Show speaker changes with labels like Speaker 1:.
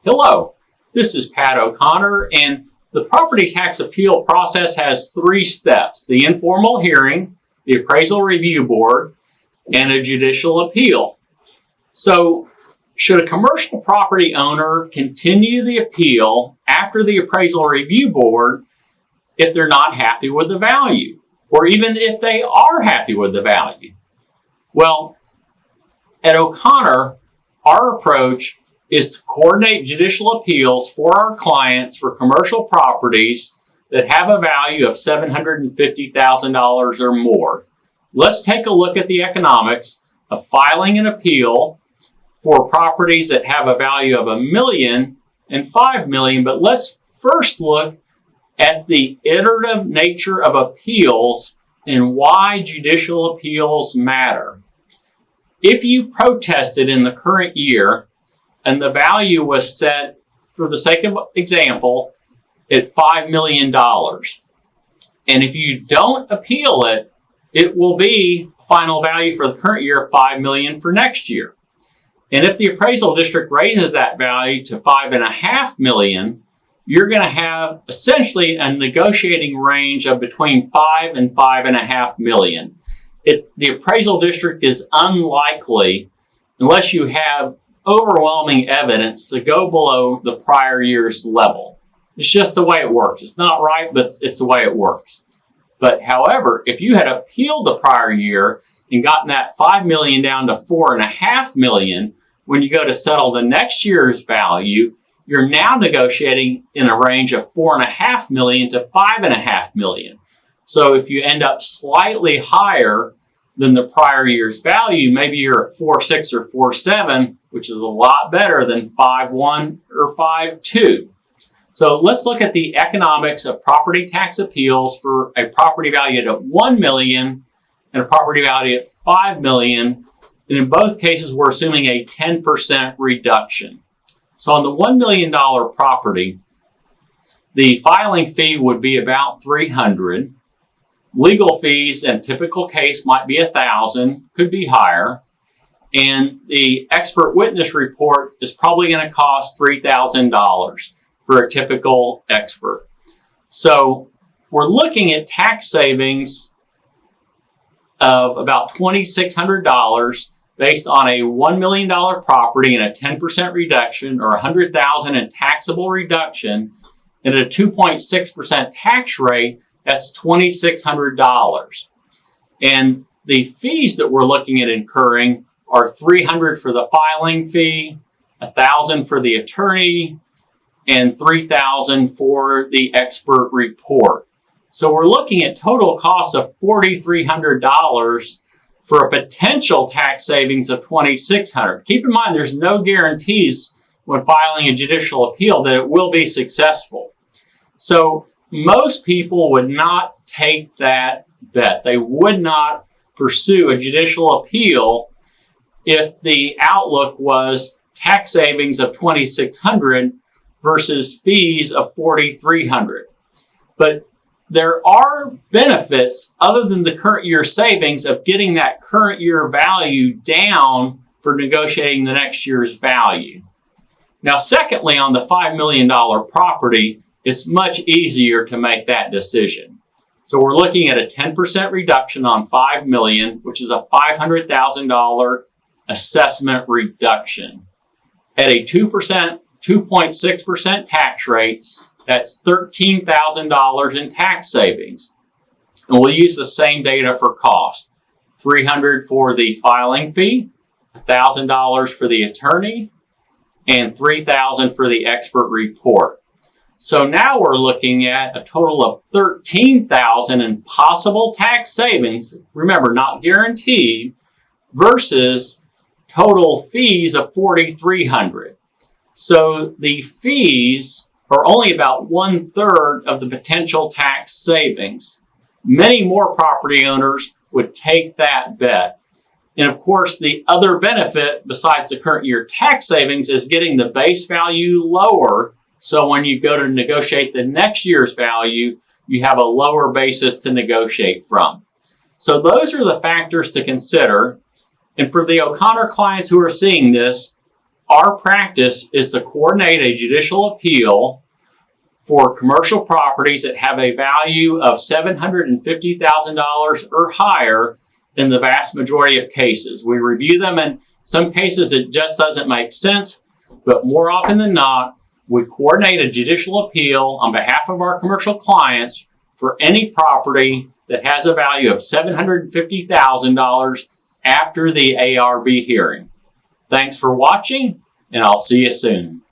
Speaker 1: Hello, this is Pat O'Connor, and the property tax appeal process has 3 steps: the informal hearing, the appraisal review board, and a judicial appeal. So, should a commercial property owner continue the appeal after the appraisal review board if they're not happy with the value, or even if they are happy with the value? Well, at O'Connor, our approach is to coordinate judicial appeals for our clients for commercial properties that have a value of $750,000 or more. Let's take a look at the economics of filing an appeal for properties that have a value of $1 million and $5 million, but let's first look at the iterative nature of appeals and why judicial appeals matter. If you protested in the current year and the value was set, for the sake of example, at $5 million, and if you don't appeal it, it will be final value for the current year of $5 million for next year. And if the appraisal district raises that value to $5.5 million, you're going to have essentially a negotiating range of between $5 and $5.5 million. The appraisal district is unlikely, unless you have overwhelming evidence, to go below the prior year's level. It's just the way it works. It's not right, but it's the way it works. But however, if you had appealed the prior year and gotten that $5 million down to $4.5 million, when you go to settle the next year's value, you're now negotiating in a range of $4.5 million to $5.5 million. So if you end up slightly higher than the prior year's value, maybe you're at 4.6 or 4.7, which is a lot better than 5.1 or 5.2. So let's look at the economics of property tax appeals for a property valued at $1 million and a property valued at $5 million. And in both cases, we're assuming a 10% reduction. So on the $1 million property, the filing fee would be about $300. Legal fees in a typical case might be $1,000, could be higher. And the expert witness report is probably going to cost $3,000 for a typical expert. So we're looking at tax savings of about $2,600 based on a $1 million property and a 10% reduction, or $100,000 in taxable reduction, and a 2.6% tax rate. That's $2,600. And the fees that we're looking at incurring are $300 for the filing fee, $1,000 for the attorney, and $3,000 for the expert report. So we're looking at total costs of $4,300 for a potential tax savings of $2,600. Keep in mind, there's no guarantees when filing a judicial appeal that it will be successful. So most people would not take that bet. They would not pursue a judicial appeal if the outlook was tax savings of $2,600 versus fees of $4,300. But there are benefits other than the current year savings of getting that current year value down for negotiating the next year's value. Now, secondly, on the $5 million property, it's much easier to make that decision. So we're looking at a 10% reduction on $5 million, which is a $500,000 assessment reduction. At a 2.6% tax rate, that's $13,000 in tax savings. And we'll use the same data for cost. $300 for the filing fee, $1,000 for the attorney, and $3,000 for the expert report. So now we're looking at a total of $13,000 in possible tax savings, remember, not guaranteed, versus total fees of $4,300. So the fees are only about 1/3 of the potential tax savings. Many more property owners would take that bet. And of course, the other benefit besides the current year tax savings is getting the base value lower. So when you go to negotiate the next year's value, you have a lower basis to negotiate from. So those are the factors to consider. And for the O'Connor clients who are seeing this, Our practice is to coordinate a judicial appeal for commercial properties that have a value of $750,000 or higher in the vast majority of cases. We review them, and some cases it just doesn't make sense, but more often than not, we coordinate a judicial appeal on behalf of our commercial clients for any property that has a value of $750,000 after the ARB hearing. Thanks for watching, and I'll see you soon.